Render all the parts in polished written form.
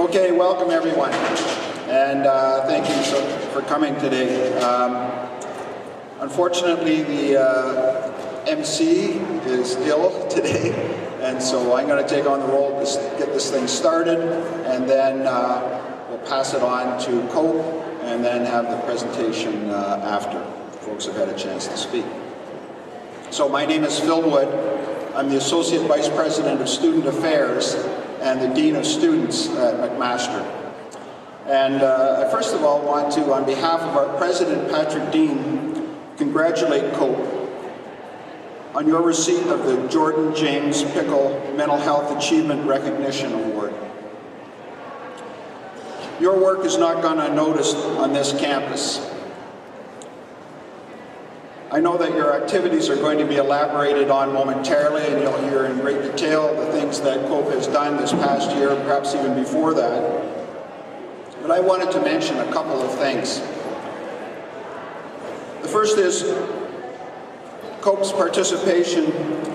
Okay, welcome everyone, and thank you for coming today. Unfortunately, the MC is ill today, and so I'm going to take on the role to get this thing started, and then we'll pass it on to Cope, and then have the presentation after folks have had a chance to speak. So my name is Phil Wood. I'm the Associate Vice President of Student Affairs and the Dean of Students at McMaster. And I first of all want to, on behalf of our President, Patrick Dean, congratulate Cope on your receipt of the Jordan James Pickell Mental Health Achievement Recognition Award. Your work has not gone unnoticed on this campus. I know that your activities are going to be elaborated on momentarily, and you'll hear in great detail the things that Cope has done this past year, perhaps even before that. But I wanted to mention a couple of things. The first is Cope's participation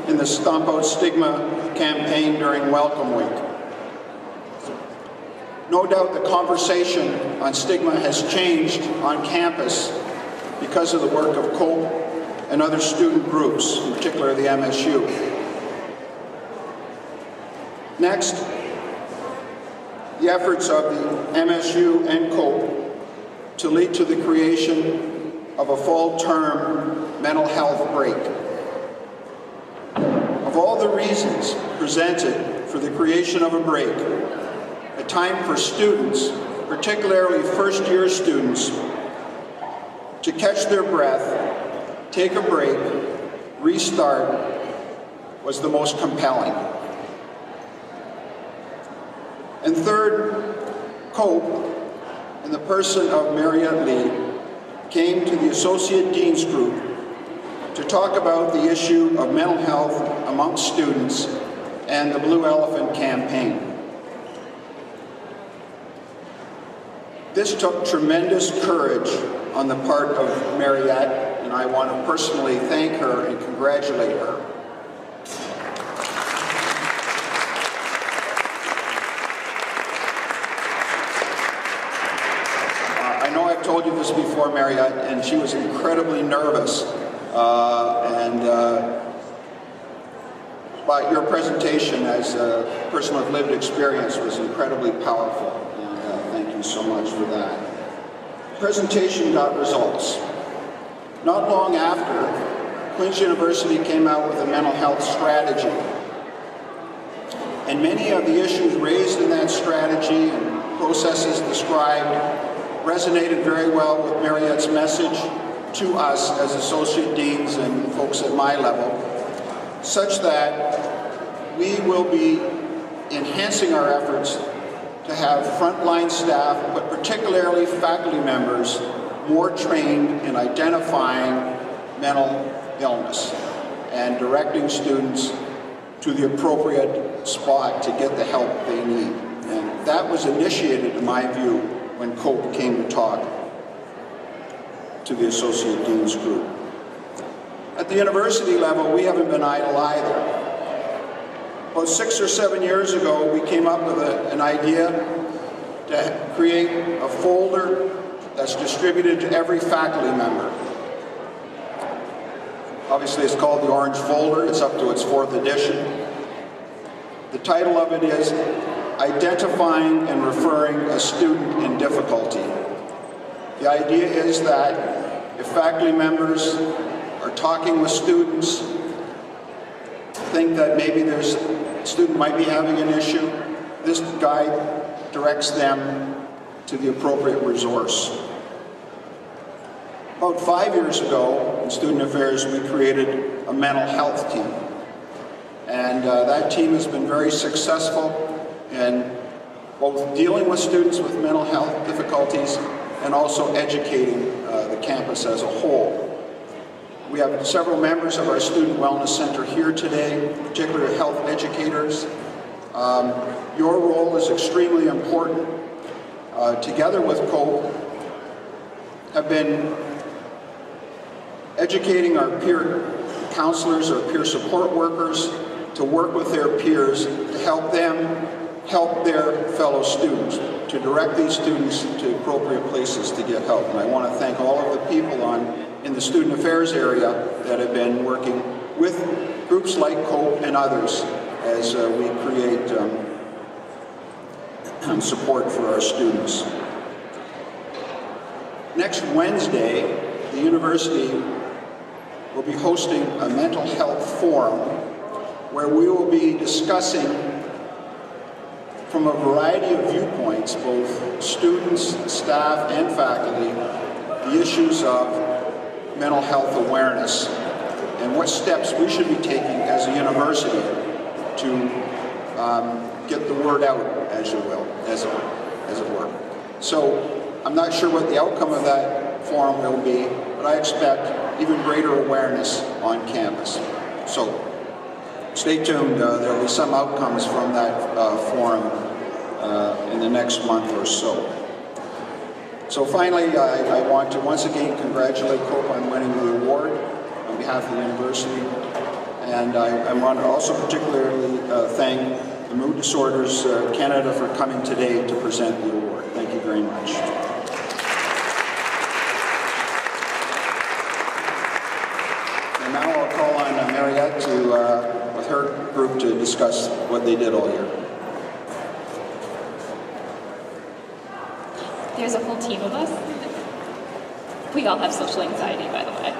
in the Stomp Out Stigma campaign during Welcome Week. No doubt the conversation on stigma has changed on campus because of the work of Cope and other student groups, in particular the MSU. Next, the efforts of the MSU and Cope to lead to the creation of a fall-term mental health break. Of all the reasons presented for the creation of a break, a time for students, particularly first-year students, to catch their breath, take a break, restart, was the most compelling. And third, Cope, in the person of Marriott Lee, came to the Associate Dean's Group to talk about the issue of mental health amongst students and the Blue Elephant campaign. This took tremendous courage on the part of Marriott, and I want to personally thank her and congratulate her. I know I've told you this before, Marriott, and she was incredibly nervous, but your presentation as a person with lived experience was incredibly powerful, and thank you so much for that. The presentation got results. Not long after, Queen's University came out with a mental health strategy. And many of the issues raised in that strategy and processes described resonated very well with Marriott's message to us as associate deans and folks at my level, such that we will be enhancing our efforts to have frontline staff, but particularly faculty members, more trained in identifying mental illness and directing students to the appropriate spot to get the help they need. And that was initiated, in my view, when Cope came to talk to the Associate Dean's Group. At the university level, we haven't been idle either. About 6 or 7 years ago, we came up with an idea to create a folder that's distributed to every faculty member. Obviously, it's called the Orange Folder. It's up to its 4th edition. The title of it is Identifying and Referring a Student in Difficulty. The idea is that if faculty members are talking with students, think that maybe there's a student might be having an issue, this guide directs them to the appropriate resource. About 5 years ago, in Student Affairs, we created a mental health team. And that team has been very successful in both dealing with students with mental health difficulties and also educating the campus as a whole. We have several members of our Student Wellness Center here today, particularly health educators. Your role is extremely important. Together with Cope, have been educating our peer counselors or peer support workers to work with their peers to help them help their fellow students, to direct these students to appropriate places to get help. And I want to thank all of the people in the student affairs area that have been working with groups like COPE and others as we create support for our students. Next Wednesday, the university will be hosting a mental health forum where we will be discussing from a variety of viewpoints, both students, staff, and faculty, the issues of mental health awareness and what steps we should be taking as a university to get the word out, as you will, as it were. So I'm not sure what the outcome of that forum will be, but I expect even greater awareness on campus. So stay tuned. There will be some outcomes from that forum in the next month or so. So finally, I want to once again congratulate COPE on winning the award on behalf of the university. And I want to also particularly thank the Mood Disorders Canada for coming today to present the award. Thank you very much. And now I'll call on Mariette with her group to discuss what they did all year. There's a whole team of us. We all have social anxiety, by the way.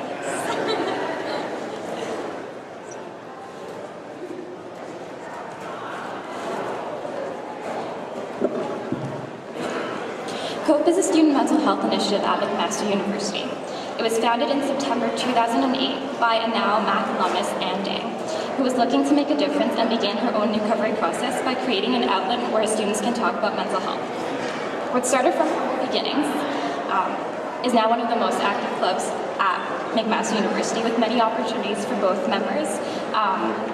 COPE is a student mental health initiative at McMaster University. It was founded in September 2008 by a now Mac alumnus, Ann Dang, who was looking to make a difference and began her own recovery process by creating an outlet where students can talk about mental health. What started from humble beginnings is now one of the most active clubs at McMaster University, with many opportunities for both members,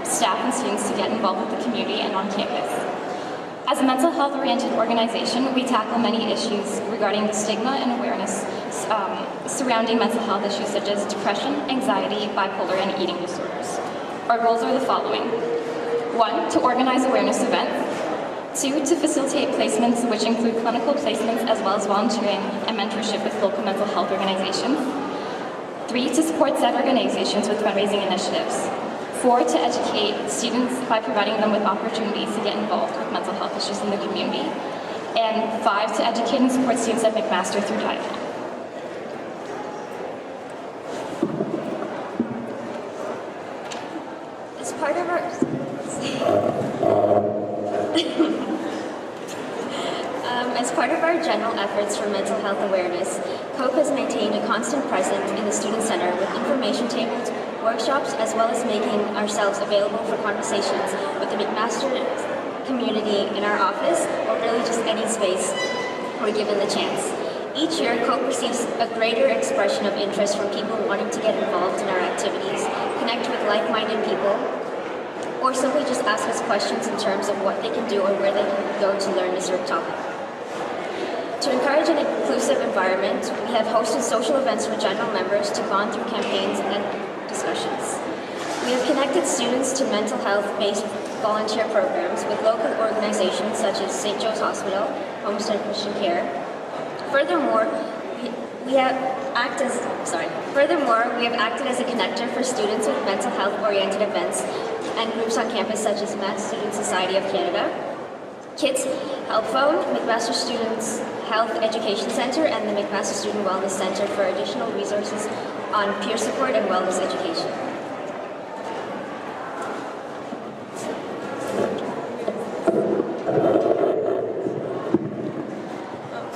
staff, and students to get involved with the community and on campus. As a mental health-oriented organization, we tackle many issues regarding the stigma and awareness surrounding mental health issues such as depression, anxiety, bipolar, and eating disorders. Our goals are the following. 1, to organize awareness events. 2, to facilitate placements, which include clinical placements as well as volunteering and mentorship with local mental health organizations. 3, to support said organizations with fundraising initiatives. 4, to educate students by providing them with opportunities to get involved with mental health issues in the community. And 5, to educate and support students at McMaster through dialogue. As part of our As part of our general efforts for mental health awareness, COPE has maintained a constant presence in the Student Center with information tables, workshops, as well as making ourselves available for conversations with the McMaster community in our office, or really just any space we're given the chance. Each year, COPE receives a greater expression of interest from people wanting to get involved in our activities, connect with like-minded people, or simply just ask us questions in terms of what they can do or where they can go to learn a certain topic. To encourage an inclusive environment, we have hosted social events for general members to bond through campaigns and discussions. We have connected students to mental health-based volunteer programs with local organizations such as St. Joe's Hospital, Homestead Christian Care. Furthermore, we have acted as a connector for students with mental health-oriented events and groups on campus such as Mass Student Society of Canada, Kids Help Phone, McMaster Students Health Education Center, and the McMaster Student Wellness Center for additional resources on peer support and wellness education.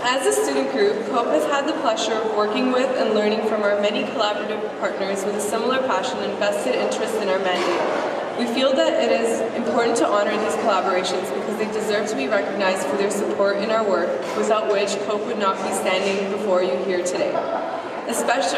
As a student group, COPE has had the pleasure of working with and learning from our many collaborative partners with a similar passion and vested interest in our mandate. We feel that it is important to honor these collaborations because they deserve to be recognized for their support in our work, without which COPE would not be standing before you here today. A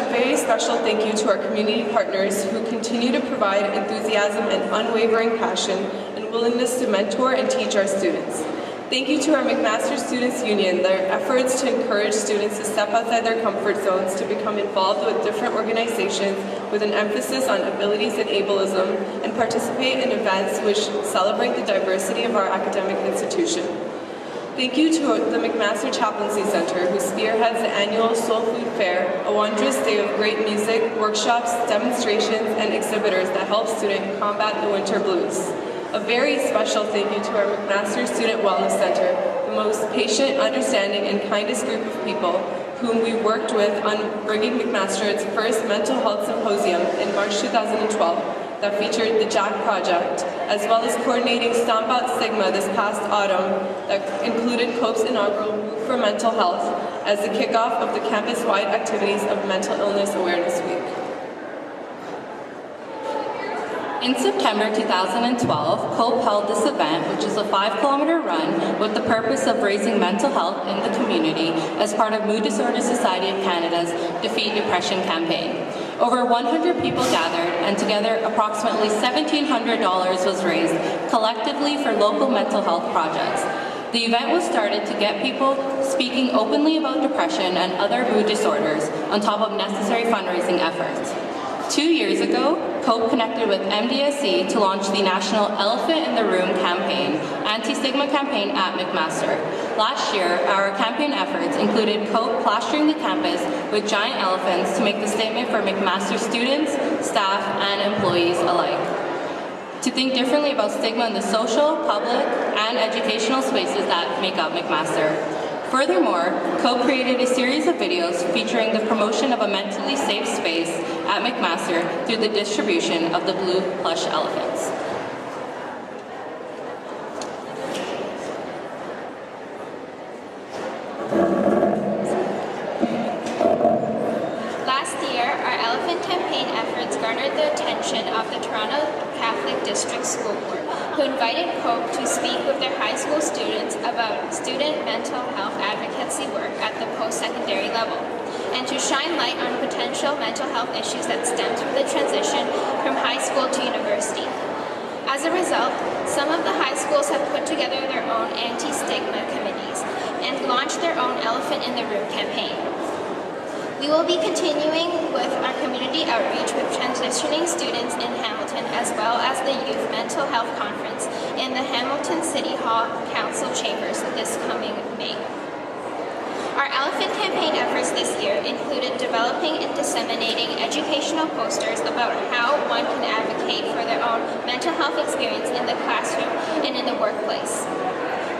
very special thank you to our community partners who continue to provide enthusiasm and unwavering passion and willingness to mentor and teach our students. Thank you to our McMaster Students Union. Their efforts to encourage students to step outside their comfort zones, to become involved with different organizations with an emphasis on abilities and ableism, and participate in events which celebrate the diversity of our academic institution. Thank you to the McMaster Chaplaincy Center, who spearheads the annual Soul Food Fair, a wondrous day of great music, workshops, demonstrations, and exhibitors that help students combat the winter blues. A very special thank you to our McMaster Student Wellness Center, the most patient, understanding, and kindest group of people whom we worked with on bringing McMaster its first mental health symposium in March 2012 that featured the Jack Project, as well as coordinating Stomp Out Stigma this past autumn that included COPE's inaugural Move for Mental Health as the kickoff of the campus-wide activities of Mental Illness Awareness Week. In September 2012, COPE held this event, which is a 5-kilometer run with the purpose of raising mental health in the community as part of Mood Disorder Society of Canada's Defeat Depression campaign. Over 100 people gathered, and together approximately $1,700 was raised collectively for local mental health projects. The event was started to get people speaking openly about depression and other mood disorders on top of necessary fundraising efforts. 2 years ago, COPE connected with MDSC to launch the National Elephant in the Room campaign, anti-stigma campaign at McMaster. Last year, our campaign efforts included COPE plastering the campus with giant elephants to make the statement for McMaster students, staff, and employees alike. To think differently about stigma in the social, public, and educational spaces that make up McMaster. Furthermore, COPE created a series of videos featuring the promotion of a mentally safe space at McMaster through the distribution of the blue plush elephants. Last year, our elephant campaign efforts garnered the attention of the Toronto Catholic District School Board, who invited COPE to speak with their high school students about student mental health advocacy work at the post-secondary level, and to shine light on potential mental health issues that stemmed from the transition from high school to university. As a result, some of the high schools have put together their own anti-stigma committees and launched their own Elephant in the Room campaign. We will be continuing with our community outreach with transitioning students in Hamilton, as well as the Youth Mental Health Conference in the Hamilton City Hall Council chambers this coming May. Our Elephant campaign efforts this year included developing and disseminating educational posters about how one can advocate for their own mental health experience in the classroom and in the workplace.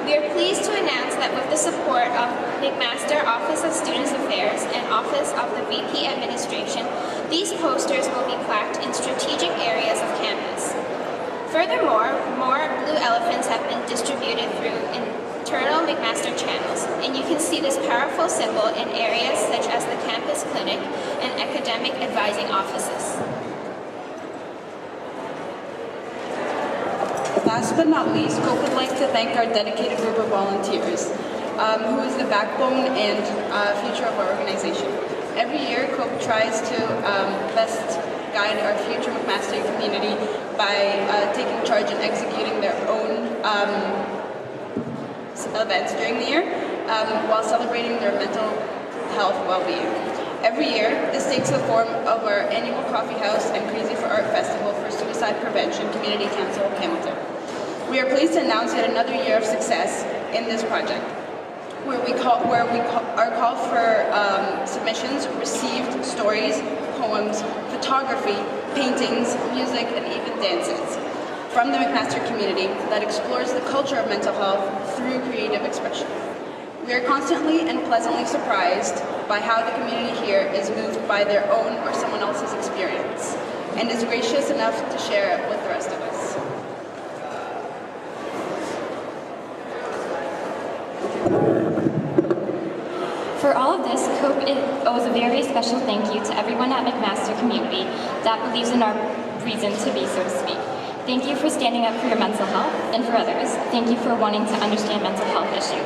We are pleased to announce that with the support of McMaster Office of Students Affairs and Office of the VP Administration, these posters will be plaqued in strategic areas of campus. Furthermore, more blue elephants have been distributed through internal McMaster channels, and you can see this powerful symbol in areas such as the campus clinic and academic advising offices. Last but not least, COPE would like to thank our dedicated group of volunteers, who is the backbone and future of our organization. Every year, COPE tries to best guide our future McMaster community by taking charge and executing their own events during the year, while celebrating their mental health well-being. Every year, this takes the form of our annual Coffee House and Crazy for Art Festival for Suicide Prevention Community Council of Hamilton. We are pleased to announce yet another year of success in this project, where our call for submissions received stories, poems, photography, paintings, music, and even dances from the McMaster community that explores the culture of mental health through creative expression. We are constantly and pleasantly surprised by how the community here is moved by their own or someone else's experience, and is gracious enough to share it with the rest of us. For all of this, COPE owes a very special thank you to everyone at McMaster community that believes in our reason to be, so to speak. Thank you for standing up for your mental health, and for others, thank you for wanting to understand mental health issues.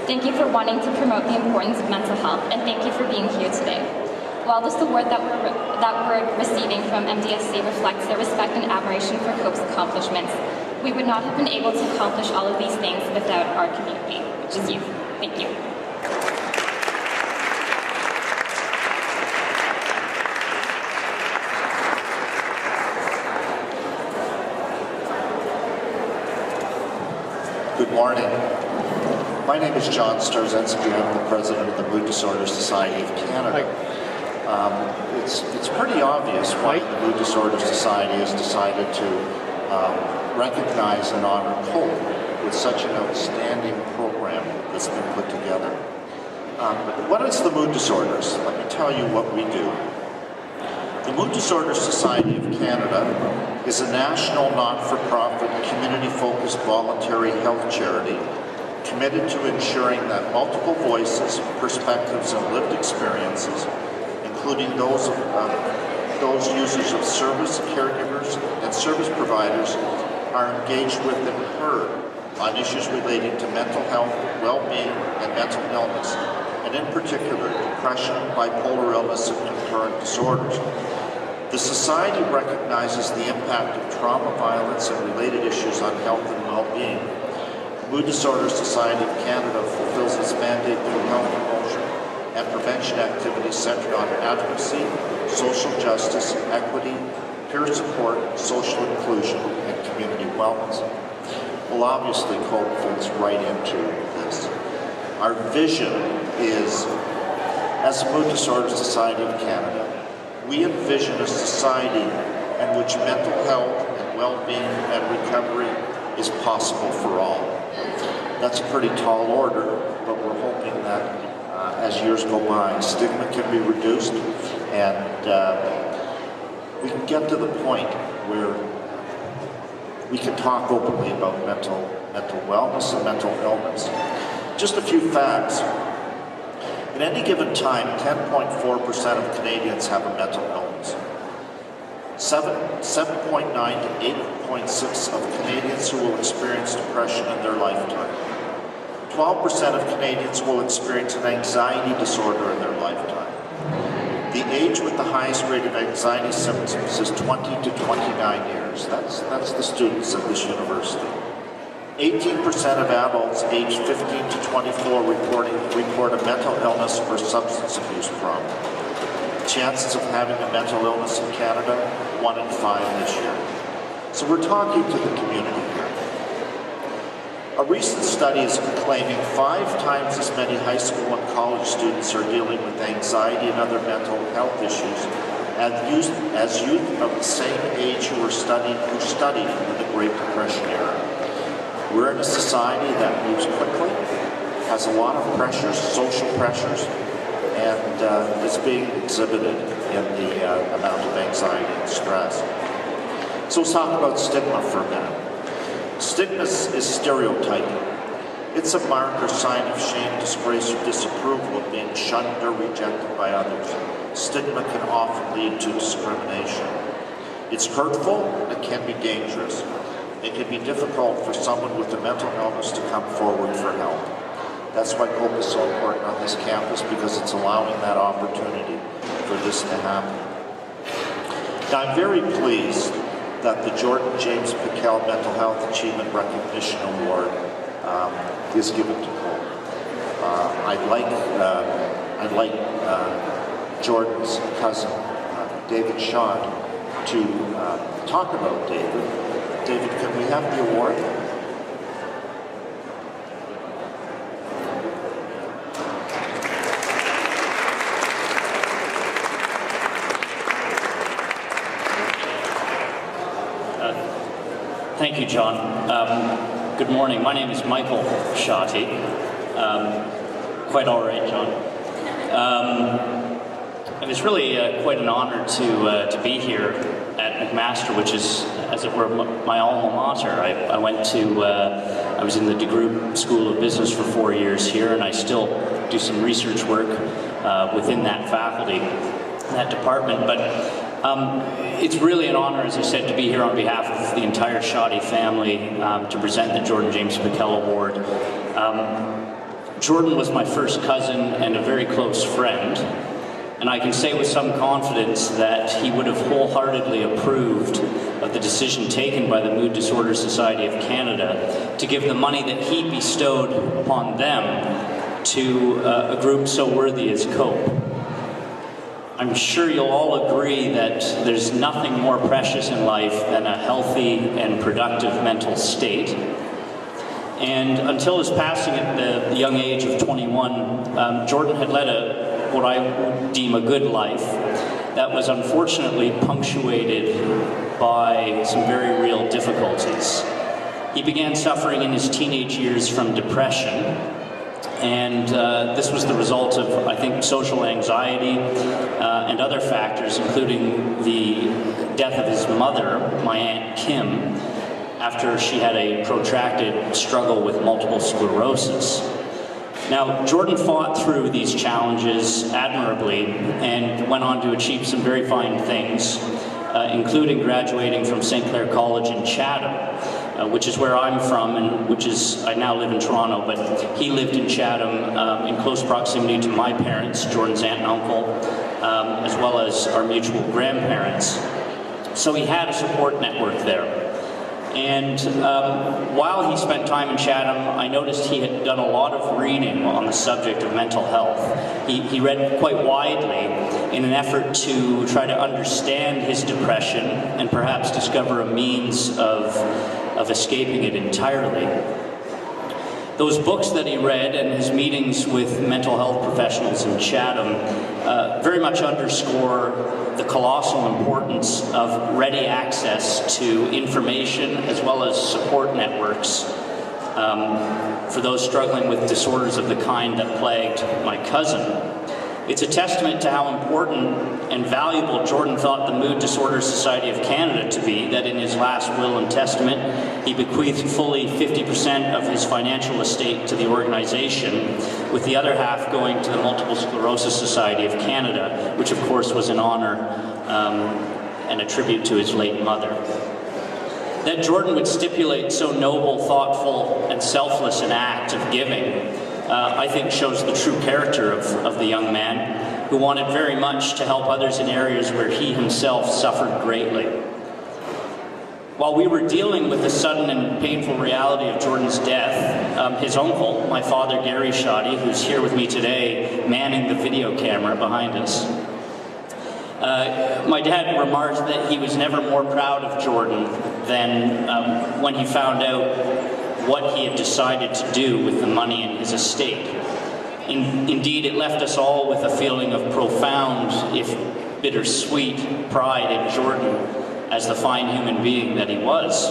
Thank you for wanting to promote the importance of mental health, and thank you for being here today. While this award that we're receiving from MDSC reflects their respect and admiration for COPE's accomplishments, We would not have been able to accomplish all of these things without our community, which is you. Thank you. Good morning. My name is John Starzenski. I'm the president of the Mood Disorder Society of Canada. It's pretty obvious why the Mood Disorder Society has decided to recognize and honor Cope with such an outstanding program that's been put together. What is the Mood Disorders? Let me tell you what we do. The Mood Disorder Society of Canada is a national not-for-profit, community-focused voluntary health charity committed to ensuring that multiple voices, perspectives, and lived experiences, including those users of service, caregivers, and service providers, are engaged with and heard on issues relating to mental health, well-being, and mental illness, and in particular, depression, bipolar illness, and concurrent disorders. The Society recognizes the impact of trauma, violence, and related issues on health and well-being. The Mood Disorder Society of Canada fulfills its mandate through health promotion and prevention activities centered on advocacy, social justice, equity, peer support, social inclusion, and community wellness. Well, obviously, COPE fits right into this. Our vision is, as the Mood Disorder Society of Canada, we envision a society in which mental health and well-being and recovery is possible for all. That's a pretty tall order, but we're hoping that as years go by, stigma can be reduced and we can get to the point where we can talk openly about mental wellness and mental illness. Just a few facts. At any given time, 10.4% of Canadians have a mental illness. 7.9 to 8.6 of Canadians who will experience depression in their lifetime. 12% of Canadians will experience an anxiety disorder in their lifetime. The age with the highest rate of anxiety symptoms is 20 to 29 years. That's the students at this university. 18% of adults aged 15 to 24 report a mental illness or substance abuse problem. Chances of having a mental illness in Canada, 1 in 5 this year. So we're talking to the community here. A recent study is claiming 5 times as many high school and college students are dealing with anxiety and other mental health issues as youth of the same age who studied in the Great Depression era. We're in a society that moves quickly, has a lot of pressures, social pressures, and is being exhibited in the amount of anxiety and stress. So let's talk about stigma for a minute. Stigma is stereotyping. It's a mark or sign of shame, disgrace, or disapproval of being shunned or rejected by others. Stigma can often lead to discrimination. It's hurtful and it can be dangerous. It can be difficult for someone with a mental illness to come forward for help. That's why COPE is so important on this campus, because it's allowing that opportunity for this to happen. Now, I'm very pleased that the Jordan James Pickell Mental Health Achievement Recognition Award is given to COPE. I'd like Jordan's cousin, David Schott, to talk about David. David, can we have the award? Thank you, John. Good morning. My name is Michael Shotty. Quite all right, John. And it's really quite an honor to be here at McMaster, which is, as it were, my alma mater. I was in the DeGroote School of Business for 4 years here, and I still do some research work within that faculty, that department. But it's really an honor, as I said, to be here on behalf of the entire Shotty family to present the Jordan James Pickell Award. Jordan was my first cousin and a very close friend. And I can say with some confidence that he would have wholeheartedly approved of the decision taken by the Mood Disorder Society of Canada to give the money that he bestowed upon them to a group so worthy as COPE. I'm sure you'll all agree that there's nothing more precious in life than a healthy and productive mental state. And until his passing at the young age of 21, Jordan had led what I would deem a good life that was unfortunately punctuated by some very real difficulties. He began suffering in his teenage years from depression, and this was the result of, I think, social anxiety and other factors, including the death of his mother, my Aunt Kim, after she had a protracted struggle with multiple sclerosis. Now, Jordan fought through these challenges admirably and went on to achieve some very fine things, including graduating from St. Clair College in Chatham, which is where I'm from, and I now live in Toronto, but he lived in Chatham in close proximity to my parents, Jordan's aunt and uncle, as well as our mutual grandparents. So he had a support network there. And while he spent time in Chatham, I noticed he had done a lot of reading on the subject of mental health. He read quite widely in an effort to try to understand his depression and perhaps discover a means of escaping it entirely. Those books that he read and his meetings with mental health professionals in Chatham very much underscore the colossal importance of ready access to information as well as support networks for those struggling with disorders of the kind that plagued my cousin. It's a testament to how important and valuable Jordan thought the Mood Disorder Society of Canada to be that in his last will and testament, he bequeathed fully 50% of his financial estate to the organization, with the other half going to the Multiple Sclerosis Society of Canada, which of course was in honor and a tribute to his late mother. That Jordan would stipulate so noble, thoughtful, and selfless an act of giving, I think shows the true character of the young man, who wanted very much to help others in areas where he himself suffered greatly. While we were dealing with the sudden and painful reality of Jordan's death, his uncle, my father Gary Shoddy, who's here with me today, manning the video camera behind us, my dad remarked that he was never more proud of Jordan than when he found out what he had decided to do with the money in his estate. Indeed, it left us all with a feeling of profound, if bittersweet, pride in Jordan as the fine human being that he was.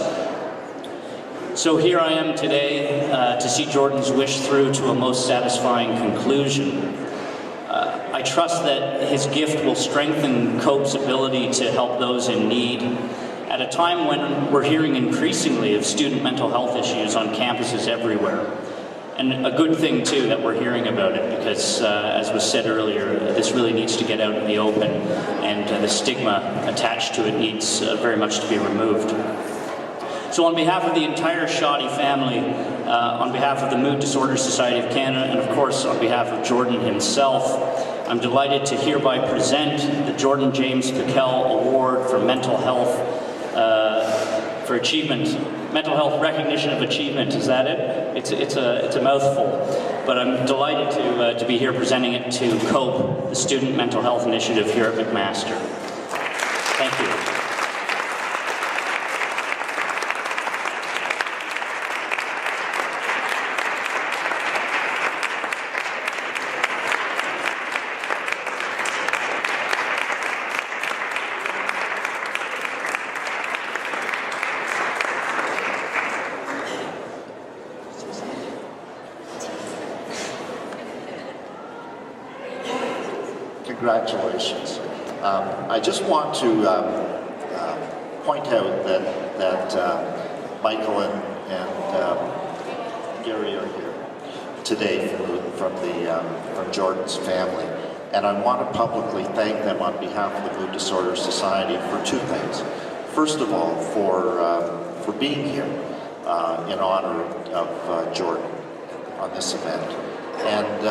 So here I am today to see Jordan's wish through to a most satisfying conclusion. I trust that his gift will strengthen COPE's ability to help those in need at a time when we're hearing increasingly of student mental health issues on campuses everywhere. And a good thing, too, that we're hearing about it, because, as was said earlier, this really needs to get out in the open, and the stigma attached to it needs very much to be removed. So on behalf of the entire Shoddy family, on behalf of the Mood Disorder Society of Canada, and of course on behalf of Jordan himself, I'm delighted to hereby present the Jordan James Pickell Award for Mental Health for Achievement, Mental Health Recognition of Achievement. Is that it? It's a mouthful, but I'm delighted to be here presenting it to COPE, the Student Mental Health Initiative here at McMaster. Thank you. Congratulations. I just want to point out that Michael and Gary are here today from Jordan's family, and I want to publicly thank them on behalf of the Mood Disorder Society for two things. First of all, for being here in honor of Jordan on this event, and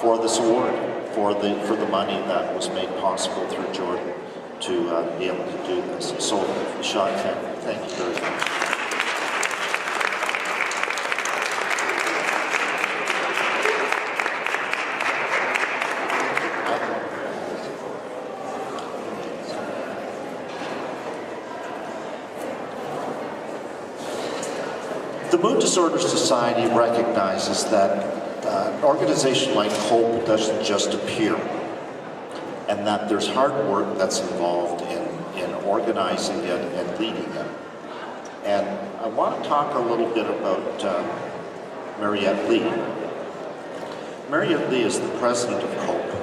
for this award, for the money that was made possible through Jordan to be able to do this. So, Sean, thank you very much. The Mood Disorders Society recognizes that an organization like HOPE doesn't just appear, and that there's hard work that's involved in organizing it and leading it. And I want to talk a little bit about Mariette Lee. Mariette Lee is the president of HOPE,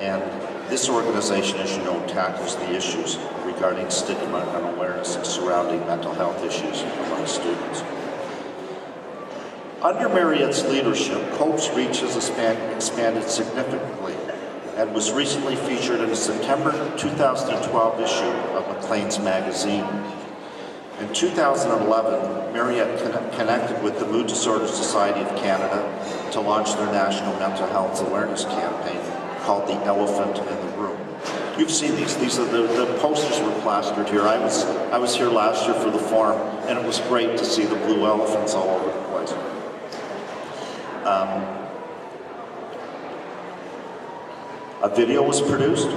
and this organization, as you know, tackles the issues regarding stigma and awareness surrounding mental health issues among students. Under Mariette's leadership, HOPE's reach has expanded significantly and was recently featured in a September 2012 issue of Maclean's magazine. In 2011, Mariette connected with the Mood Disorders Society of Canada to launch their national mental health awareness campaign called The Elephant in the Room. You've seen these. These are the posters were plastered here. I was here last year for the forum, and it was great to see the blue elephants all over the place. A video was produced,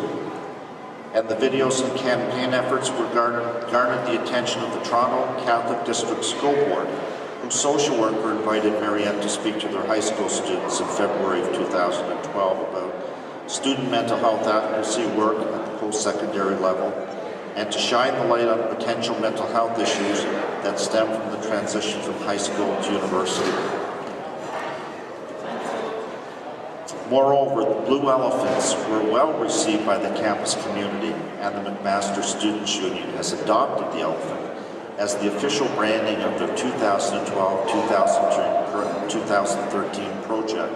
and the videos and campaign efforts were garnered the attention of the Toronto Catholic District School Board, whose social worker invited Mariette to speak to their high school students in February of 2012 about student mental health advocacy work at the post-secondary level, and to shine the light on potential mental health issues that stem from the transition from high school to university. Moreover, the Blue Elephants were well received by the campus community, and the McMaster Students Union has adopted the elephant as the official branding of their 2012-2013 project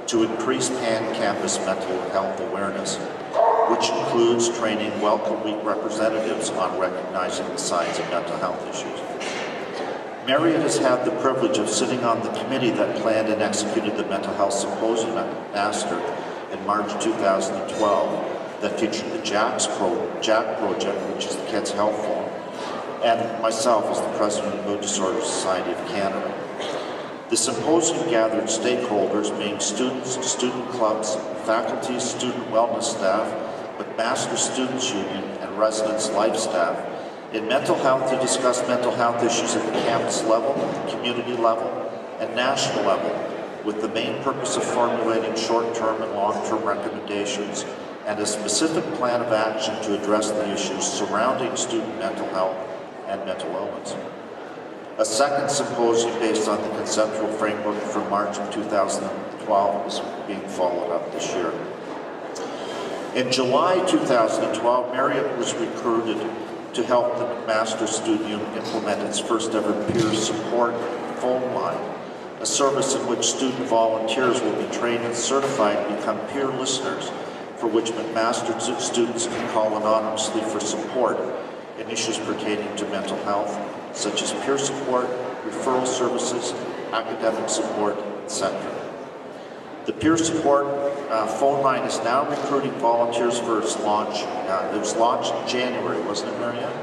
to increase pan-campus mental health awareness, which includes training Welcome Week representatives on recognizing the signs of mental health issues. Mariette has had the privilege of sitting on the committee that planned and executed the Mental Health Symposium at McMaster in March 2012 that featured the JACK project, which is the Kids Health Forum, and myself as the president of the Mood Disorders Society of Canada. The symposium gathered stakeholders, being students, student clubs, faculty, student wellness staff, McMaster Students Union, and residents' life staff, in mental health to discuss mental health issues at the campus level, the community level, and national level, with the main purpose of formulating short-term and long-term recommendations and a specific plan of action to address the issues surrounding student mental health and mental illness. A second symposium based on the conceptual framework from March of 2012 is being followed up this year. In July 2012, Mariette was recruited to help the McMaster Student Union implement its first ever peer support phone line, a service in which student volunteers will be trained and certified to become peer listeners, for which McMaster students can call anonymously for support in issues pertaining to mental health, such as peer support, referral services, academic support, etc. The peer support phone line is now recruiting volunteers for its launch. It was launched in January, wasn't it, Mariette?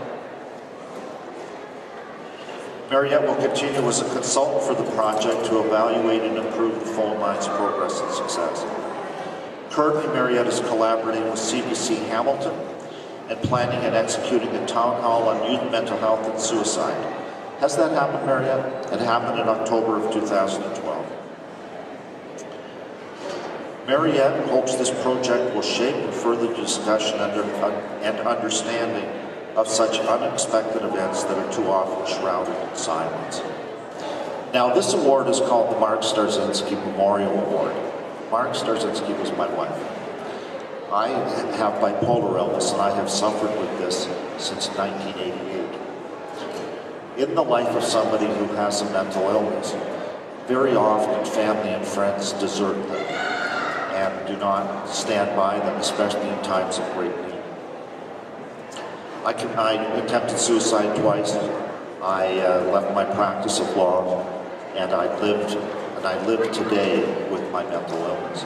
Mariette will continue as a consultant for the project to evaluate and improve the phone line's progress and success. Currently, Mariette is collaborating with CBC Hamilton and planning and executing a town hall on youth mental health and suicide. Has that happened, Mariette? It happened in October of 2012. Mariette hopes this project will shape and further discussion and understanding of such unexpected events that are too often shrouded in silence. Now, this award is called the Mark Starzinski Memorial Award. Mark Starzinski was my wife. I have bipolar illness, and I have suffered with this since 1988. In the life of somebody who has a mental illness, very often family and friends desert them and do not stand by them, especially in times of great need. I attempted suicide twice. I left my practice of law, and I live today with my mental illness.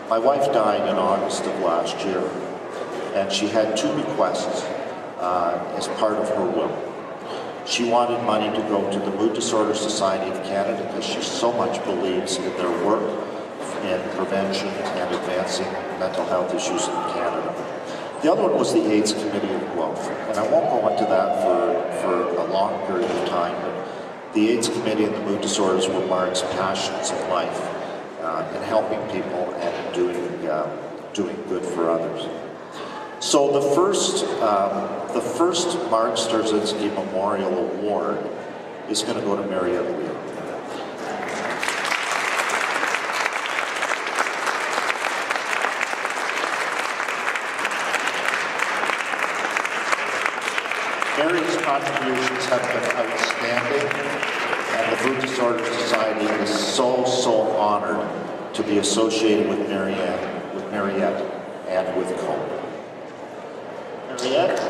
My wife died in August of last year, and she had two requests as part of her will. She wanted money to go to the Mood Disorder Society of Canada because she so much believes in their work in prevention and advancing mental health issues in Canada. The other one was the AIDS Committee of Guelph, and I won't go into that for a long period of time, but the AIDS Committee and the mood disorders were Mark's passions in life, in helping people and doing good for others. So the first Mark Starzinski Memorial Award is going to go to Mariette Lee. Mary's contributions have been outstanding, and the Mood Disorder Society is so honored to be associated with Mariette, and with COPE. Mariette?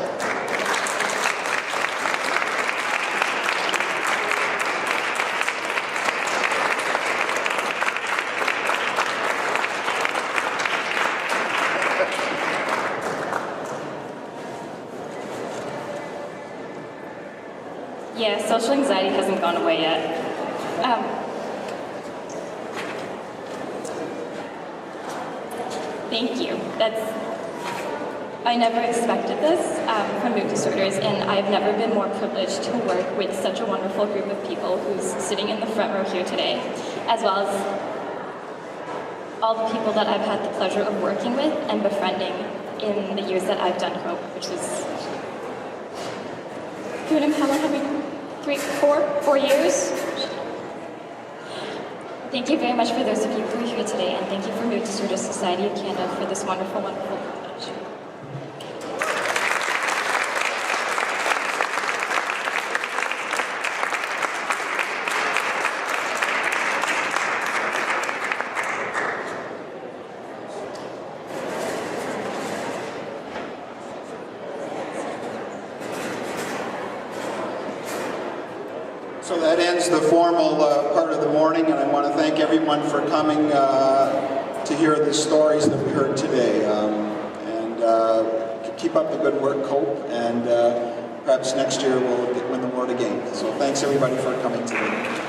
Yeah, social anxiety hasn't gone away yet. Thank you. I never expected this from mood disorders, and I've never been more privileged to work with such a wonderful group of people who's sitting in the front row here today, as well as all the people that I've had the pleasure of working with and befriending in the years that I've done COPE, which is how long have we done? 4 years? Thank you very much for those of you who are here today, and thank you for Mood Disorder Society of Canada for this wonderful privilege. So that ends the formal part of the morning, and I want to thank everyone for coming to hear the stories that we heard today. And keep up the good work, COPE, and perhaps next year we'll win the award again. So thanks everybody for coming today.